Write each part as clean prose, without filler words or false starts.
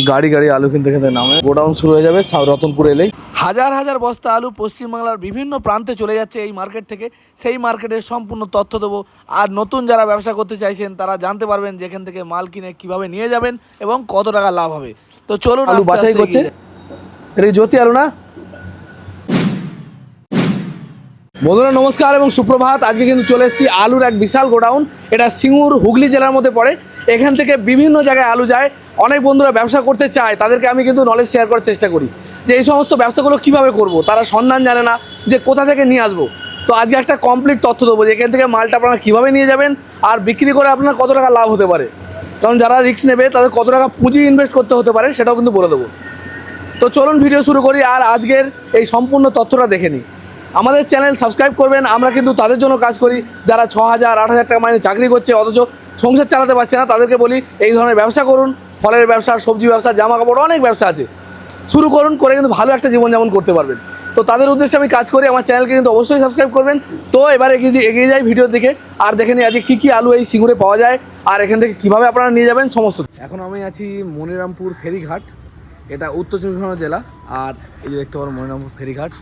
গাড়ি গাড়ি আলু কিনতে কিনতে নামে গোডাউন শুরু হয়ে যাবে রতনপুর এলেই। হাজার হাজার বস্তা আলু পশ্চিমবাংলার বিভিন্ন প্রান্তে চলে যাচ্ছে এই মার্কেট থেকে। সেই মার্কেটের সম্পূর্ণ তথ্য দেবো। আর নতুন যারা ব্যবসা করতে চাইছেন তারা জানতে পারবেন যেখান থেকে মাল কিনে কিভাবে নিয়ে যাবেন এবং কত টাকা লাভ হবে। তো চলুন, আলু বাছাই করছে। এটা জ্যোতি আলু না? বন্ধুরা নমস্কার এবং সুপ্রভাত। আজকে কিন্তু চলে এসেছি আলুর এক বিশাল গোডাউন। এটা সিঙ্গুর হুগলি জেলার মধ্যে পড়ে। এখান থেকে বিভিন্ন জায়গায় আলু যায়। অনেক বন্ধুরা ব্যবসা করতে চায়, তাদেরকে আমি কিন্তু নলেজ শেয়ার করার চেষ্টা করি যে এই সমস্ত ব্যবসাগুলো কীভাবে করব। তারা সন্ধান জানে না যে কোথা থেকে নিয়ে আসবো। তো আজকে একটা কমপ্লিট তথ্য দেবো যে এখান থেকে মালটা আপনারা কীভাবে নিয়ে যাবেন আর বিক্রি করে আপনার কত টাকা লাভ হতে পারে। কারণ যারা রিস্ক নেবে তাদের কত টাকা পুঁজি ইনভেস্ট করতে হতে পারে সেটাও কিন্তু বলে দেবো। তো চলুন ভিডিও শুরু করি আর আজকের এই সম্পূর্ণ তথ্যটা দেখে নিই। আমাদের চ্যানেল সাবস্ক্রাইব করবেন। আমরা কিন্তু তাদের জন্য কাজ করি যারা 6,000 8,000 টাকা মাইনে চাকরি করছে অথচ সংসার চালাতে পারছে না। তাদেরকে বলি এই ধরনের ব্যবসা করুন। ফলের ব্যবসা, সবজি ব্যবসা, জামা কাপড়, অনেক ব্যবসা আছে, শুরু করুন, করে কিন্তু ভালো একটা জীবনযাপন করতে পারবেন। তো তাদের উদ্দেশ্যে আমি কাজ করি। আমার চ্যানেলকে কিন্তু অবশ্যই সাবস্ক্রাইব করবেন। তো এবার এগিয়ে যাই ভিডিওর দিকে আর দেখে নিই আজকে কী আলু এই সিঙ্গুরে পাওয়া যায় আর এখান থেকে কীভাবে আপনারা নিয়ে যাবেন সমস্ত। এখন আমি আছি মনিরামপুর ফেরিঘাট। এটা উত্তর চব্বিশ পরগনা জেলা। আর এই যে দেখতে পারো মনিরামপুর ফেরিঘাট।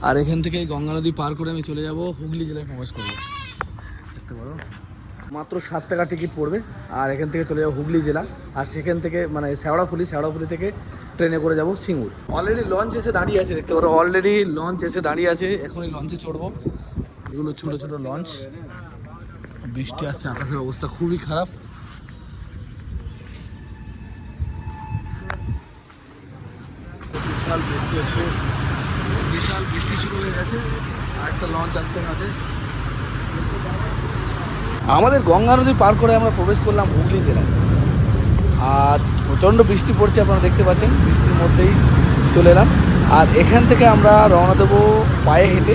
আর এখান থেকে গঙ্গা নদী পার করে আমি চলে যাব হুগলি জেলায় প্রবেশ করবো। দেখতে পারো মাত্র 7 টাকা টিকিট পড়বে। আর এখান থেকে চলে যাবো হুগলি জেলা। আর সেখান থেকে মানে শেওড়াফুলি থেকে ট্রেনে করে যাব সিঙ্গুর। অলরেডি লঞ্চ এসে দাঁড়িয়ে আছে, দেখতে পারো অলরেডি লঞ্চ এসে দাঁড়িয়ে আছে। এখনই লঞ্চে চড়বো। এগুলো ছোটো ছোটো লঞ্চ। বৃষ্টি আসছে, আকাশের অবস্থা খুবই খারাপ। বিশাল বৃষ্টি হচ্ছে, বিশাল বৃষ্টি শুরু হয়ে গেছে। আর একটা লঞ্চ আসছে ঘাটে। আমাদের গঙ্গা নদী পার করে আমরা প্রবেশ করলাম হুগলি জেলায়। আর প্রচণ্ড বৃষ্টি পড়ছে, আপনারা দেখতে পাচ্ছেন। বৃষ্টির মধ্যেই চলে এলাম। আর এখান থেকে আমরা রওনা দেবো পায়ে হেঁটে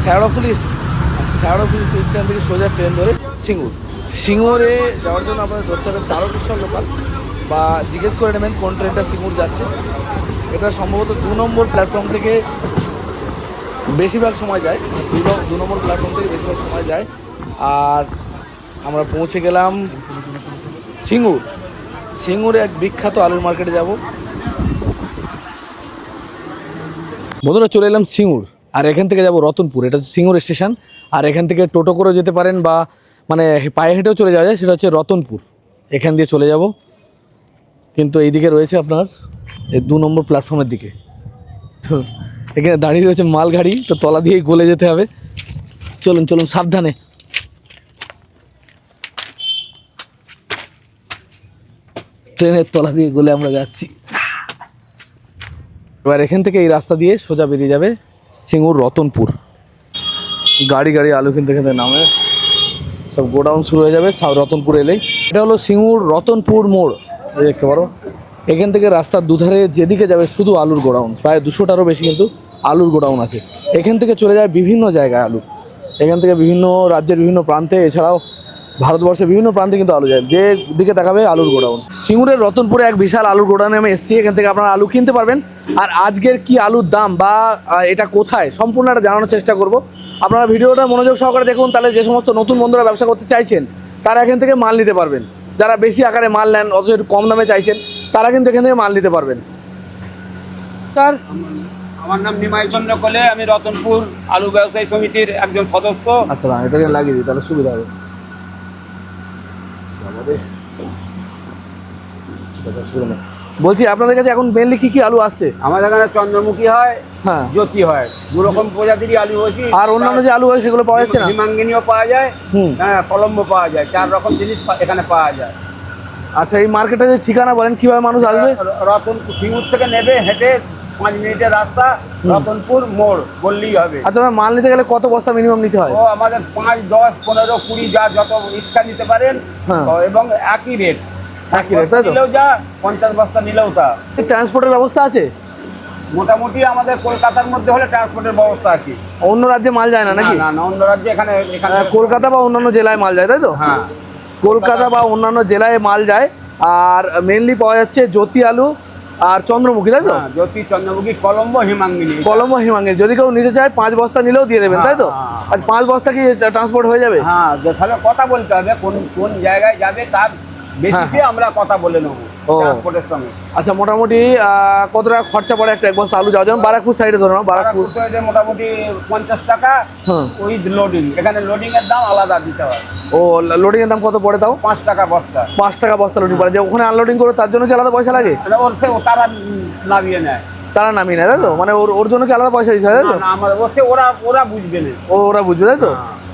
শেওড়াফুলি স্টেশন। আর শেওড়াফুলি স্টেশন থেকে সোজা ট্রেন ধরে সিঙ্গুরে যাওয়ার জন্য আপনাদের ধরতে হবে তারকেশ্বর লোকাল, বা জিজ্ঞেস করে নেবেন কোন ট্রেনটা সিঙ্গুর যাচ্ছে। এটা সম্ভবত 2 নম্বর প্ল্যাটফর্ম থেকে বেশিরভাগ সময় যায়। 2 নম্বর প্ল্যাটফর্ম থেকে বেশিরভাগ সময় যায়। আর আমরা পৌঁছে গেলাম সিঙ্গুরে এক বিখ্যাত আলুর মার্কেটে যাব। বন্ধুরা চলে এলাম সিঙ্গুর। আর এখান থেকে যাব রতনপুর। এটা হচ্ছে সিঙ্গুর স্টেশন। আর এখান থেকে টোটো করে যেতে পারেন বা মানে পায়ে হেঁটেও চলে যাওয়া যায়, সেটা হচ্ছে রতনপুর। এখান দিয়ে চলে যাব। কিন্তু এইদিকে রয়েছে আপনার এই 2 নম্বর প্ল্যাটফর্মের দিকে। তো এখানে দাঁড়িয়ে রয়েছে মালগাড়ি, তো তলা দিয়েই গলে যেতে হবে। চলুন সাবধানে। ট্রেনের তলা দিয়ে গলে আমরা যাচ্ছি। এবার এখান থেকে এই রাস্তা দিয়ে সোজা বেরিয়ে যাবে সিঙ্গুর রতনপুর। গাড়ি গাড়ি আলু কিনতে নামে সব গোডাউন শুরু হয়ে যাবে রতনপুর এলেই। এটা হলো সিঙ্গুর রতনপুর মোড়, দেখতে পারো। এখান থেকে রাস্তার দুধারে যেদিকে যাবে শুধু আলুর গোডাউন। প্রায় 200টারও বেশি কিন্তু আলুর গোডাউন আছে। এখান থেকে চলে যায় বিভিন্ন জায়গায় আলু। এখান থেকে বিভিন্ন রাজ্যের বিভিন্ন প্রান্তে, এছাড়াও ভারতবর্ষের বিভিন্ন প্রান্তে কিন্তু আলু যায়। যে দিকে তাকাবে আলুর গোডাউন। সিঙ্গুরের রতনপুরে এক বিশাল আলুর গোডাউনে আমি এসেছি। এখান থেকে আপনারা আলু কিনতে পারবেন। আর আজকের কি আলুর দাম বা এটা কোথায় সম্পূর্ণ একটা জানানোর চেষ্টা করব। আপনারা ভিডিওটা মনোযোগ সহকারে দেখুন, তাহলে যে সমস্ত নতুন বন্ধুরা ব্যবসা করতে চাইছেন তারা এখান থেকে মাল নিতে পারবেন। যারা বেশি আকারে মাল নেন অথচ একটু কম দামে চাইছেন তারা কিন্তু এখান থেকে মাল নিতে পারবেন। তার আমার নাম নিমাই চন্দ্র কোলে, আমি রতনপুর আলু ব্যবসায়ী সমিতির একজন সদস্য। আচ্ছা, এটাকে লাগিয়ে দিই তাহলে সুবিধা হবে। বলছি আপনাদের কাছে এখন মেনলি কি আলু আসছে? আমাদের এখানে চন্দ্রমুখী হয়, হ্যাঁ, জ্যোতি হয়, 2 রকম প্রজাতিরই আলু হয়েছি। আর অন্যান্য যে আলু হয় সেগুলো পাওয়া যাচ্ছে না? হিমাঙ্গিনীও পাওয়া যায়, হ্যাঁ, কলম্বো পাওয়া যায়। 4 রকম জিনিস এখানে পাওয়া যায়। আচ্ছা, এই মার্কেটে যে ঠিকানা বলেন কিভাবে মানুষ আসবে? রতনপুর সিঙ্গুর থেকে নেবে হেঁটে 5 মিনিটের রাস্তা, রতনপুর মোড় বললেই হবে। আচ্ছা, মাল নিতে গেলে কত বস্তা মিনিমাম নিতে হয়? ও আমাদের 5, 10, 15, 20 যত ইচ্ছা নিতে পারেন। এবং একই রেট, নিলেও যা, 50 বস্তা নিলেও তা। ট্রান্সপোর্টের ব্যবস্থা আছে? মোটামুটি আমাদের কলকাতার মধ্যে হলে ট্রান্সপোর্টের ব্যবস্থা আছে। অন্য রাজ্যে মাল যায় না নাকি? না, অন্য রাজ্যে এখানে কলকাতা বা অন্যান্য জেলায় মাল যায়, তাই তো? হ্যাঁ, কলকাতা বা অন্যান্য জেলায় মাল যায়। আর মেনলি পাওয়া যাচ্ছে জ্যোতি আলু আর চন্দ্রমুখী, তাই তো? জ্যোতি, চন্দ্রমুখী, কলম্বো, হিমাঙ্গিনী। যদি কেউ নিতে চায় 5 বস্তা নিলেও দিয়ে দেবেন, তাই তো? আর 5 বস্তা কি ট্রান্সপোর্ট হয়ে যাবে? হ্যাঁ, তাহলে কথা বলতে হবে কোন জায়গায় যাবে তার বেসিসে আমরা কথা বলে নেবো। ও। ট্রান্সপোর্টের সঙ্গে। আচ্ছা মোটামুটি কত টাকা খরচা পড়ে একটা এক বস্তা আলু যাওয়া, যেমন বারাকপুর সাইডে ধরো না, বারাকপুর বারাকপুর সাইডে মোটামুটি 50 টাকা হ্যাঁ। With loading. এখানে লোডিং এর দাম আলাদা দিতে হয়। ও লোডিং এর দাম কত পড়ে তাও? 5 টাকা বস্তা। 5 টাকা বস্তা লোডিং পড়ে, যে ওখানে আনলোডিং করে তার জন্য কি আলাদা পয়সা লাগে? মানে তারা নামিয়ে নেয়। তারা নামিয়ে নেয় তাই তো, মানে ওর জন্য কি আলাদা পয়সা দিতে হয় তাই তো? না, আমার ওরা বুঝবে না। ওরা বুঝবে তাই তো?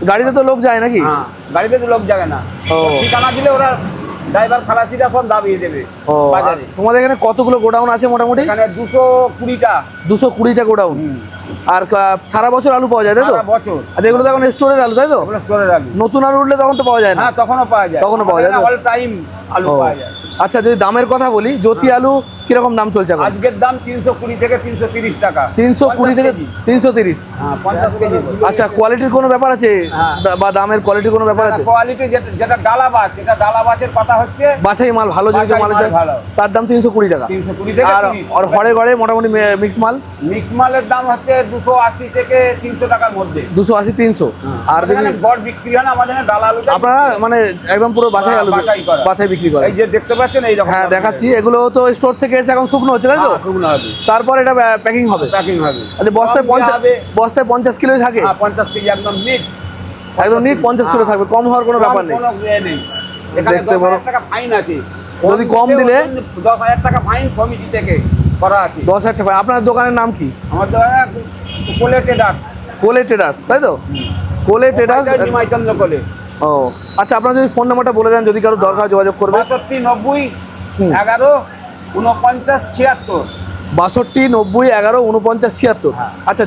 গাড়িতে তো লোক যায় নাকি? হ্যাঁ, গাড়িতে তো লোক যাবে না। ও। ঠিকানা দিলে ওরা ড্রাইভার খালাসিরা সব দাবিয়ে দেবে ও। আর বাজারে। তোমাদের এখানে কতগুলো গোডাউন আছে মোটামুটি? এখানে 220টা। 220টা গোডাউন। আর সারা বছর আলু পাওয়া যায় তাই তো? সারা বছর। আচ্ছা এগুলো তো এখন স্টোরের আলু তাই তো? ওগুলো স্টোরের আলু। নতুন আলু উঠলে তখন তো পাওয়া যায় না? হ্যাঁ, তখনও পাওয়া যায়। তখনও পাওয়া যায় তো? অল টাইম আলু ও। পাওয়া যায়। আচ্ছা যদি দামের কথা বলি, জ্যোতি আলু কিরকম দাম চলছে এখন? আজকের দাম 320 থেকে 330 টাকা। 320 থেকে 330। হ্যাঁ, 50 কেজি। আচ্ছা কোয়ালিটির কোনো ব্যাপার আছে হ্যাঁ। বা দামের কোয়ালিটির কোনো ব্যাপার আছে? কোয়ালিটি যেটা ডালাবাজ, এটা ডালাবাজের কথা হচ্ছে বাছাই মাল ভালো যদি বাছাই মাল মাল হয়, ভালো। তার দাম 320 টাকা। 320 থেকে আর 30। আর ঘরে ঘরে মোটামুটি মিক্স মাল মিক্স মালের দাম হচ্ছে 280 থেকে 300 টাকার মধ্যে। 280 300। আর যদি গড় বিক্রি হয় না আমাদের এখানে ডাল আলুটা। আপনারা মানে একদম পুরো বাছাই আলু বাছাই করা। বাছাই বিক্রি করে? এই যে দেখতে পাচ্ছেন এই রকম। হ্যাঁ দেখাচ্ছি, এগুলো তো স্টোর থেকে এসে এখন শুকনো হচ্ছে তাই তো? শুকনো হবে, তারপর এটা প্যাকিং হবে। প্যাকিং হবে। আচ্ছা বস্তায় কম দেয়া হবে। বস্তায় 50 কিলোই থাকে? হ্যাঁ, 50 কেজি একদম নিট। একদম নিট 50 কিলো থাকবে, কম হওয়ার কোনো ব্যাপার নেই। কোনো ইয়ে নেই। এখানে দেখতে 10,000 পারো। টাকা ফাইন আছে। যদি কম দিলে 10,000 টাকা ফাইন সমিতি থেকে করা আছে। 10,000 টাকা। আপনার দোকানের নাম কি? আমার দোকানে কোলে ট্রেডার্স। কোলে ট্রেডার্স তাই তো? কোলে ট্রেডার্স। নিমাইচন্দ্র কোলে। ও আচ্ছা, আপনার যদি ফোন নাম্বারটা বলে দেন, যদি কারো দরকার যোগাযোগ করবে। 62 90 হুম। 11 49 76। 62 90 11 49 76। হ্যাঁ। আচ্ছা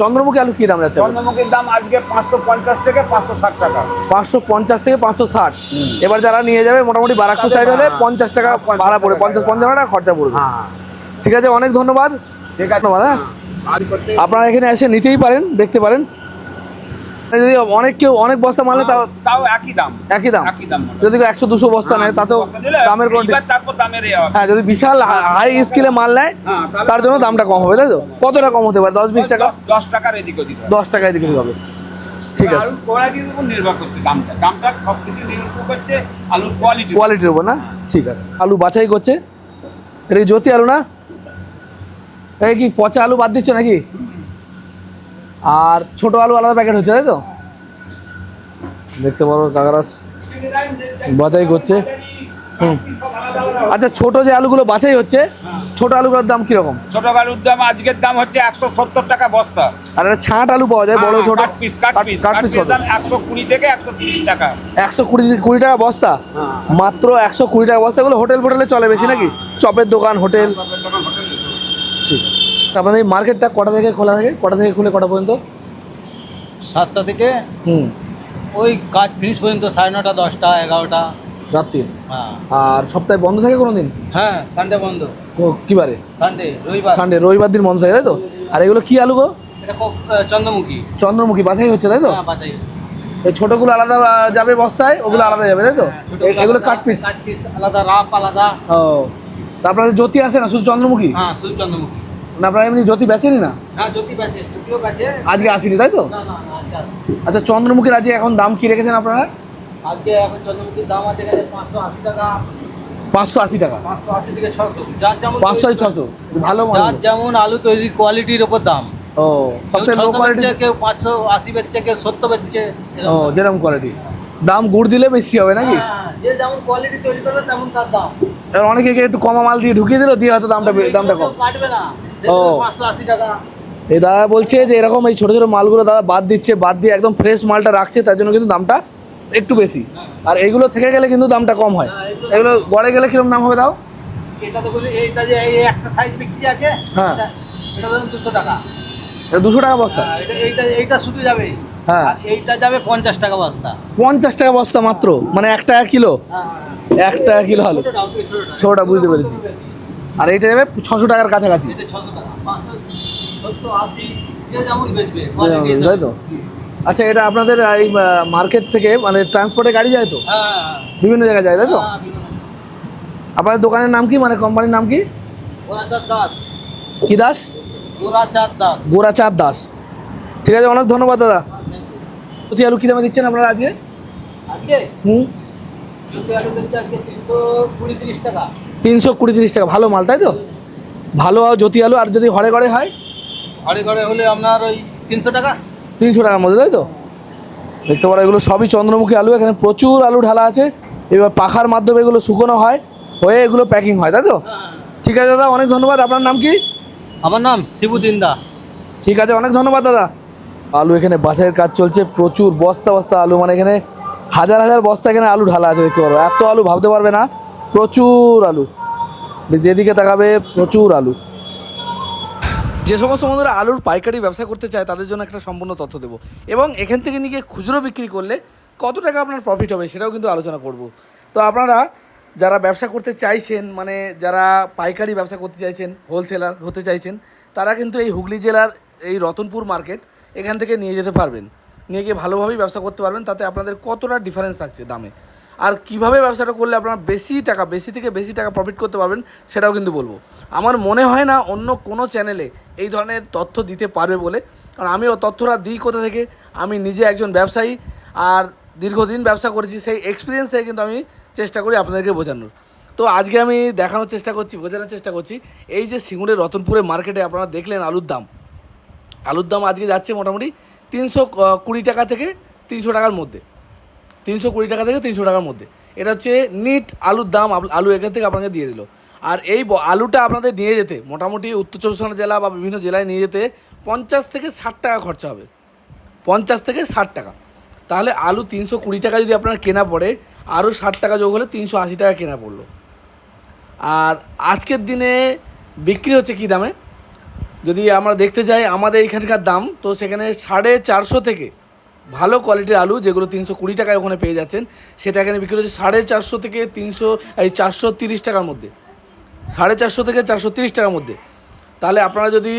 চন্দ্রমুখী আলু কি দাম যাচ্ছে? চন্দ্রমুখীর দাম আজকে 550 থেকে 560 টাকা। 550 থেকে 560। এবার যারা নিয়ে যাবে মোটামুটি বারাকপুর সাইড হলে 50 টাকা ভাড়া পড়ে, 50-55 টাকা খরচা পড়বে। হ্যাঁ, ঠিক আছে, অনেক ধন্যবাদ। ঠিক আছে। ধন্যবাদ। হ্যাঁ, আজ করতে আপনারা এখানে এসে নিতেই পারেন, দেখতে পারেন। যদি কেউ অনেক বস্তা মানলে তাও তাও একই দাম। একই দাম। একই দাম। যদি 100-200 বস্তা নেয় তাতেও দামের কোনো এবার তারপর দামের ইয়ে হবে। হ্যাঁ, যদি বিশাল হাই স্কেলে মাল নেয় হ্যাঁ, তাহলে তার জন্য দামটা কম হবে তাই তো? কতটা কম হতে পারে? 10-20 টাকা? 10 টাকার এদিক ওদিক হবে। 10 টাকায় দিকে হবে। ঠিক আছে, আলুর কোয়ালিটির উপর নির্ভর করছে দামটা। দামটা সবকিছু নির্ভর করছে আলুর কোয়ালিটি। কোয়ালিটির উপর না? ঠিক আছে। আলু বাছাই করছে, এটা কি জ্যোতি আলু না? এই কি পচা আলু বাদ দিচ্ছ নাকি? আর ছোট আলু আলাদা প্যাকেট হচ্ছে তাই তো? দেখতে পারো কাকারা বাছাই করছে। হুম। আচ্ছা ছোট যে আলুগুলো বাছাই হচ্ছে, ছোট আলুগুলোর দাম কিরকম? ছোট আলুর দাম আজকের দাম হচ্ছে 170 টাকা বস্তা। আর একটা ছাঁট আলু পাওয়া যায় বড় ছোট? কাট পিস কাট পিস কত? দাম 120 থেকে 130 টাকা। 120 টাকা বস্তা? হ্যাঁ। মাত্র 120 টাকা বস্তা। এগুলো হোটেল ফোটেলে চলে বেশি নাকি? চপের দোকান, হোটেল। ঠিক আছে। আপনাদের এই মার্কেটটা কটা থেকে খোলা থাকে? কটা থেকে খুলে কটা পর্যন্ত? 7টা থেকে হুম। ওই কাজ ফিনিশ পর্যন্ত 9:30 10টা 11টা। রাত্রি? হ্যাঁ আর সপ্তাহে বন্ধ থাকে কোনো দিন? হ্যাঁ, সানডে বন্ধ। কি বারে? সানডে রবিবার। সানডে, রবিবার দিন বন্ধ থাকে তাই তো? আর এগুলো কি আলু গো? এটা চন্দ্রমুখী। চন্দ্রমুখী বাছাই হচ্ছে তাই তো? হ্যাঁ, বাজাই। এই ছোটগুলো আলাদা যাবে বস্তায়, ওগুলো আলাদা যাবে তাই তো? এগুলো কাট পিস? কাট পিস আলাদা, রাপ আলাদা। ও, তা আপনাদের জ্যোতি আছে না শুধু চন্দ্রমুখী? হ্যাঁ, শুধু চন্দ্রমুখী। না আপনারা এমনি জ্যোতি বেচেনি না? হ্যাঁ, জ্যোতি বাজে, জ্যোতিও বাজে। আজকে আসেনি তাই তো? না না না, আজকে আসে। আচ্ছা চন্দ্রমুখীর আজকে এখন দাম কি রেখেছেন আপনারা? আজকে এখন চন্দ্রমুখীর দাম আছে এখানে 580 টাকা। 580 টাকা? 580 থেকে 600। যার যেমন 500-600 ভালো মাল। যার যেমন আলু তৈরির কোয়ালিটির উপর দাম। ও কেউ সবথেকে লো 600 কোয়ালিটি? বেচছে, কেউ 580 বেচছে, কেউ 70 বেচছে। ও যেরকম কোয়ালিটি, দাম গুড় দিলে বেশি হবে নাকি? হ্যাঁ, যে যেমন কোয়ালিটি তৈরি করবে তেমন তার দাম। এবার অনেকে একটু কমা মাল দিয়ে ঢুকিয়ে দিল, দিয়ে হয়তো দামটা কম। কাটবে না, ও। 580 টাকা। এই দাদা বলছে যে এরকম এই ছোটো ছোটো মালগুলো দাদা বাদ দিচ্ছে, বাদ দিয়ে একদম ফ্রেশ মালটা রাখছে, তার জন্য কিন্তু দামটা একটু বেশি। আর এগুলো থেকে গেলে কিন্তু দামটা কম হয়। এগুলো গড়ে গেলে কিরকম দাম হবে দাও? এটা তো বলি এইটা যে এই একটা সাইজ বিক্রি আছে, হ্যাঁ। এটা ধরুন 200 টাকা। এটা 200 টাকা বস্তা? হ্যাঁ, এইটা শুধু যাবে। হ্যাঁ। আর এইটা যাবে 50 টাকা বস্তা। 50 টাকা বস্তা মাত্র, মানে 1 টাকা কিলো? হ্যাঁ, 1 টাকা কিলো আলু? ছোটটা, ছোটটা। ছোটোটা বুঝতে পেরেছি। আর এইটা যাবে 600 টাকার কাছাকাছি? এটা 600 টাকা, 570 80 যে যেমন বেচবে তাই তো? আচ্ছা এটা আপনাদের এই মার্কেট থেকে মানে ট্রান্সপোর্টে গাড়ি যায় তো? হ্যাঁ, বিভিন্ন জায়গায় যায় তাই তো? হ্যাঁ, আপনাদের দোকানের নাম কি, মানে কোম্পানির নাম কি? গোরাচাঁদ দাস। কি দাস? গোরাচাঁদ দাস। গোরাচাঁদ দাস। ঠিক আছে, অনেক ধন্যবাদ দাদা। প্রতি আলু কী দামে দিচ্ছেন আপনারা আজকে? আজকে হুম। জ্যোতি আলু বেচছে আজকে 320-30 টাকা। 320-30 টাকা, ভালো মাল তাই তো? ভালো জ্যোতি আলু, আর যদি ঘরে ঘরে হয় ঘরে ঘরে হলে আপনার ওই 300 টাকা। 300 টাকার মধ্যে তাই তো? দেখতে পারো এগুলো সবই চন্দ্রমুখী আলু, এখানে প্রচুর আলু ঢালা আছে। এবার পাখার মাধ্যমে এগুলো শুকনো হয়, হয়ে এগুলো প্যাকিং হয় তাই তো? ঠিক আছে দাদা, অনেক ধন্যবাদ। আপনার নাম কি? আমার নাম শিবুদ্দিন দা। ঠিক আছে, অনেক ধন্যবাদ দাদা। আলু এখানে বাছাইয়ের কাজ চলছে, প্রচুর বস্তা বস্তা আলু, মানে এখানে হাজার হাজার বস্তা এখানে আলু ঢালা আছে। দেখতে পারো এত আলু ভাবতে পারবে না, প্রচুর আলু, যেদিকে তাকাবে প্রচুর আলু। যে সমস্ত বন্ধুরা আলুর পাইকারি ব্যবসা করতে চায় তাদের জন্য একটা সম্পূর্ণ তথ্য দেবো, এবং এখান থেকে নিয়ে গিয়ে খুচরো বিক্রি করলে কত টাকা আপনার প্রফিট হবে সেটাও কিন্তু আলোচনা করব। তো আপনারা যারা ব্যবসা করতে চাইছেন, মানে যারা পাইকারি ব্যবসা করতে চাইছেন, হোলসেলার হতে চাইছেন, তারা কিন্তু এই হুগলি জেলার এই রতনপুর মার্কেট এখান থেকে নিয়ে যেতে পারবেন, নিয়ে গিয়ে ভালোভাবেই ব্যবসা করতে পারবেন। তাতে আপনাদের কতটা ডিফারেন্স থাকছে দামে, আর কিভাবে ব্যবসাটা করলে আপনারা বেশি থেকে বেশি টাকা প্রফিট করতে পারবেন সেটাও কিন্তু বলবো। আমার মনে হয় না অন্য কোনো চ্যানেলে এই ধরনের তথ্য দিতে পারবে বলে, কারণ আমি ও তথ্যটা দিই কোথা থেকে, আমি নিজে একজন ব্যবসায়ী আর দীর্ঘদিন ব্যবসা করেছি, সেই এক্সপিরিয়েন্স থেকে কিন্তু আমি চেষ্টা করি আপনাদেরকে বোঝানোর। তো আজকে আমি বোঝানোর চেষ্টা করছি এই যে সিঙ্গুরের রতনপুরের মার্কেটে আপনারা দেখলেন আলুর দাম আজকে যাচ্ছে মোটামুটি 320 টাকা থেকে 300 টাকার মধ্যে, 320 টাকা থেকে 300 টাকার মধ্যে। এটা হচ্ছে নিট আলুর দাম, আলু এখান থেকে আপনাকে দিয়ে দিল। আর এই আলুটা আপনাদের নিয়ে যেতে মোটামুটি উত্তর চব্বিশ পরগনা জেলা বা বিভিন্ন জেলায় নিয়ে যেতে 50 থেকে 60 টাকা খরচা হবে, 50 থেকে 60 টাকা। তাহলে আলু 320 টাকা যদি আপনার কেনা পড়ে, আরও 60 টাকা যোগ হলে 380 টাকা কেনা পড়লো। আর আজকের দিনে বিক্রি হচ্ছে কী দামে যদি আমরা দেখতে যাই আমাদের এইখানকার দাম, তো সেখানে 450 থেকে ভালো কোয়ালিটির আলু যেগুলো 320 টাকায় ওখানে পেয়ে যাচ্ছেন, সেটা এখানে বিক্রি হচ্ছে 450 থেকে 430 টাকার মধ্যে, 450 থেকে 430 টাকার মধ্যে। তাহলে আপনারা যদি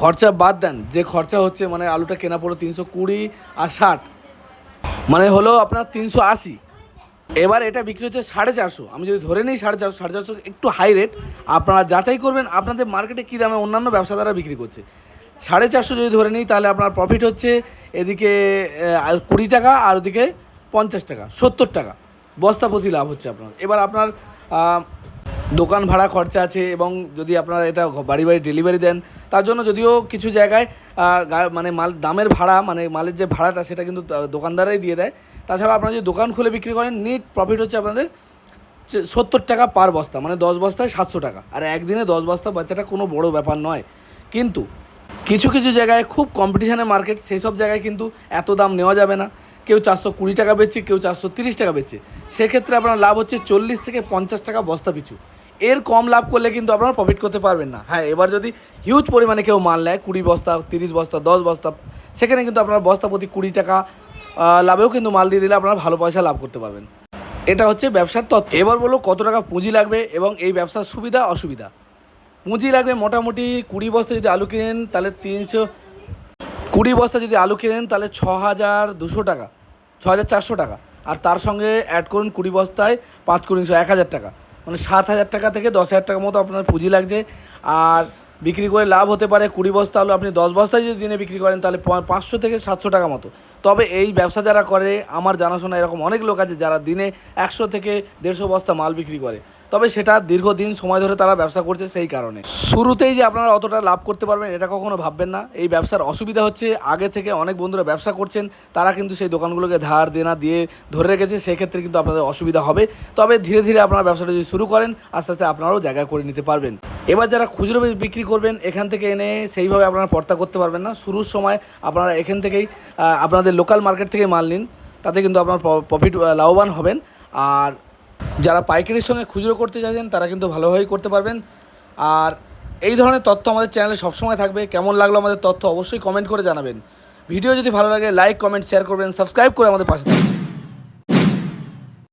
খরচা বাদ দেন, যে খরচা হচ্ছে মানে আলুটা কেনা পড়লো 320 আর 60, মানে হলো আপনার 380। এবার এটা বিক্রি হচ্ছে 450, আমি যদি ধরে নিই 450 একটু হাই রেট, আপনারা যাচাই করবেন আপনাদের মার্কেটে কী দামে অন্যান্য ব্যবসাদাররা বিক্রি করছে। 450 যদি ধরে নিই তাহলে আপনার প্রফিট হচ্ছে এদিকে 20 টাকা, আর ওদিকে 50 টাকা, 70 টাকা বস্তা প্রতি লাভ হচ্ছে আপনার। এবার আপনার দোকান ভাড়া খরচা আছে, এবং যদি আপনারা এটা বাড়ি ডেলিভারি দেন, তার জন্য যদিও কিছু জায়গায় মানে দামের ভাড়া, মানে মালের যে ভাড়াটা সেটা কিন্তু দোকানদারাই দিয়ে দেয়। তাছাড়া আপনারা যদি দোকান খুলে বিক্রি করেন, নিট প্রফিট হচ্ছে আপনাদের 70 টাকা পার বস্তা, মানে 10 বস্তায় 700 টাকা। আর একদিনে 10 বস্তা বাচ্চাটা কোনো বড় ব্যাপার নয়। কিন্তু কিছু জায়গায় খুব কম্পিটিশানের মার্কেট, সেই সব জায়গায় কিন্তু এত দাম নেওয়া যাবে না। কেউ 420 টাকা বেচছে, কেউ 430 টাকা বেচছে, সেক্ষেত্রে আপনার লাভ হচ্ছে 40 থেকে 50 টাকা বস্তা পিছু। এর কম লাভ করলে কিন্তু আপনারা প্রফিট করতে পারবেন না। হ্যাঁ, এবার যদি হিউজ পরিমাণে কেউ মাল নেয়, 20 বস্তা, 30 বস্তা, 10 বস্তা, সেখানে কিন্তু আপনার বস্তা প্রতি 20 টাকা লাভেও কিন্তু মাল দিয়ে দিলে আপনারা ভালো পয়সা লাভ করতে পারবেন। এটা হচ্ছে ব্যবসার তত্ত্ব। এবার বলো কত টাকা পুঁজি লাগবে এবং এই ব্যবসার সুবিধা অসুবিধা। পুঁজি লাগবে মোটামুটি 20 বস্তা যদি আলু কিনেন তাহলে 20 বস্তা যদি আলু কিনেন তাহলে 6200 টাকা, 6400 টাকা। আর তার সঙ্গে অ্যাড করুন 20 বস্তায় 5 × 1000 টাকা, মানে 7000 টাকা থেকে 10,000 টাকার মতো আপনার পুঁজি লাগছে। আর বিক্রি করে লাভ হতে পারে 20 বস্তা আলু আপনি 10 বস্তায় যদি দিনে বিক্রি করেন তাহলে 500 থেকে 700 টাকা মতো। তবে এই ব্যবসা যারা করে, আমার জানাশোনা এরকম অনেক লোক আছে যারা দিনে 100 থেকে 150 বস্তা মাল বিক্রি করে। তবে সেটা দীর্ঘদিন সময় ধরে তারা ব্যবসা করছে, সেই কারণে শুরুতেই যে আপনারা অতটা লাভ করতে পারবেন এটা কখনো ভাববেন না। এই ব্যবসার অসুবিধা হচ্ছে আগে থেকে অনেক বন্ধুরা ব্যবসা করছেন, তারা কিন্তু সেই দোকানগুলোকে ধার দেনা দিয়ে ধরে রেখেছে, সেক্ষেত্রে কিন্তু আপনাদের অসুবিধা হবে। তবে ধীরে ধীরে আপনারা ব্যবসাটা যদি শুরু করেন, আস্তে আস্তে আপনারাও জায়গা করে নিতে পারবেন। এবার যারা খুচরো বিক্রি করবেন, এখান থেকে এনে সেইভাবে আপনারা পর্তা করতে পারবেন না। শুরুর সময় আপনারা এখান থেকেই আপনাদের লোকাল মার্কেট থেকে মাল নিন, তাতে কিন্তু আপনার প্রফিট লাভবান হবেন। আর যারা পাইকারির সঙ্গে খুচরো করতে চাইছেন তারা কিন্তু ভালোভাবেই করতে পারবেন। আর এই ধরনের তথ্য আমাদের চ্যানেলে সবসময় থাকবে। কেমন লাগলো আমাদের তথ্য অবশ্যই কমেন্ট করে জানাবেন। ভিডিও যদি ভালো লাগে লাইক, কমেন্ট, শেয়ার করবেন, সাবস্ক্রাইব করে আমাদের পাশে থাকবেন।